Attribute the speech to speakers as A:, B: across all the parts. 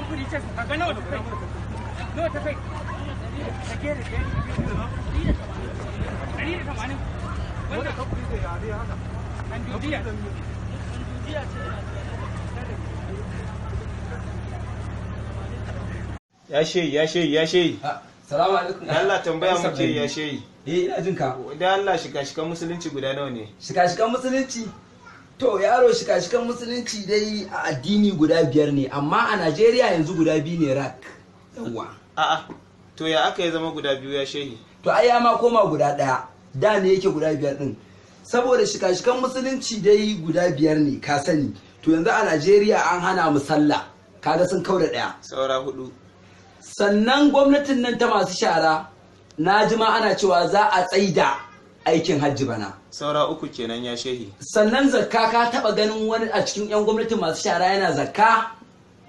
A: kuri ce ka ga nawa ta kai nawa ta kai ta ke da 180 wanda ka kuri da yare haka an dubiya ce
B: ya shehi
C: salamu alaikum.
B: Allah tambaya muke ya shehi.
C: Ina jin ka.
B: Da Allah shika-shikan musulunci guda nawa ne?
C: Shika-shikan musulunci? To yaro, shika-shikan musulunci dai a addini guda 5 ne, amma a Najeriya yanzu guda 2 ne rak. Yawwa.
B: A'a. To ya aka yi zama guda 2 ya shehi?
C: To ai ya ma koma guda 1. Da ne yake guda 5 din. Saboda shika-shikan musulunci dai guda 5 ne, ka sani. To yanzu a Najeriya an hana mu sallah. Kaga sun kauda 1.
B: Saura 4.
C: Sannan gwamnatin nan ta masu shara na ji ma ana cewa za a tsaida aikin hajji bana.
B: Saura 3 kenan ya shehi.
C: Sannan zakka, ka taba ganin wani a cikin 'yan gwamnatin masu shara yana zakka?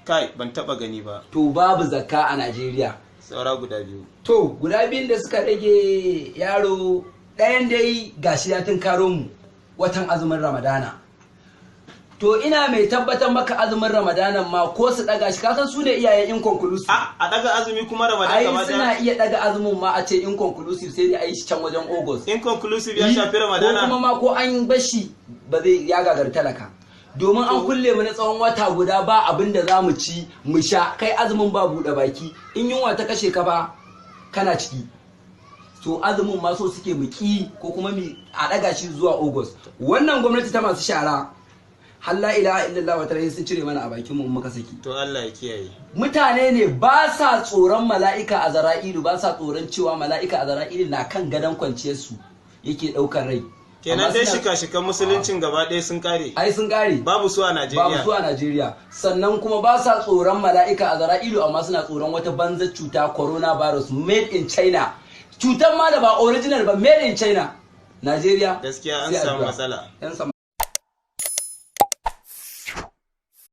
B: Kai, ban taba gani ba.
C: To babu zakka a Najeriya.
B: Saura guda 2.
C: To guda 2 da suka rage yaro, ɗayan dai gashi ya tunkaro mu watan azumin Ramadana. To ina mai tabbatar maka azumin Ramadanan ma ko su daga shi, kasan su ne iyayen inconclusive.
B: A daga azumi kuma Ramadan gaba
C: ai suna iya daga azumin ma a ce inconclusive, sai dai a yi shi can wajen August.
B: Inconclusive ya shafi Ramadana.
C: Ko kuma ma ko an bashi ba zai ya gagar talaka. Domin an kulle mu na tsawon wata guda ba abin da za mu ci mu sha, kai azumin ba buɗe baki, in yunwa ta kashe ka ba kana ciki. To azumin ma so suke mu ki ko kuma a daga shi zuwa August. Wannan gwamnati ta masu shara, halla ilaha illallah wa ta'ala sun cire mana a bakin mu muka saki.
B: To Allah ya kiyaye.
C: Mutane ne ba sa tsoron mala'ika Azra'ilu, ba sa tsoron cewa mala'ika Azra'ilu na kan gadon kwanciyar su yake daukar rai.
B: Kenan dai shika-shikan musuluncin gaba ɗaya sun kare.
C: Ai sun kare.
B: Babu su a Najeriya.
C: Babu su a Najeriya. Sannan kuma ba sa tsoron mala'ika Azra'ilu, amma suna tsoron wata banzar cuta, coronavirus made in China. Cutar ma da ba original ba, made in China. Najeriya
B: gaskiya an samu matsala.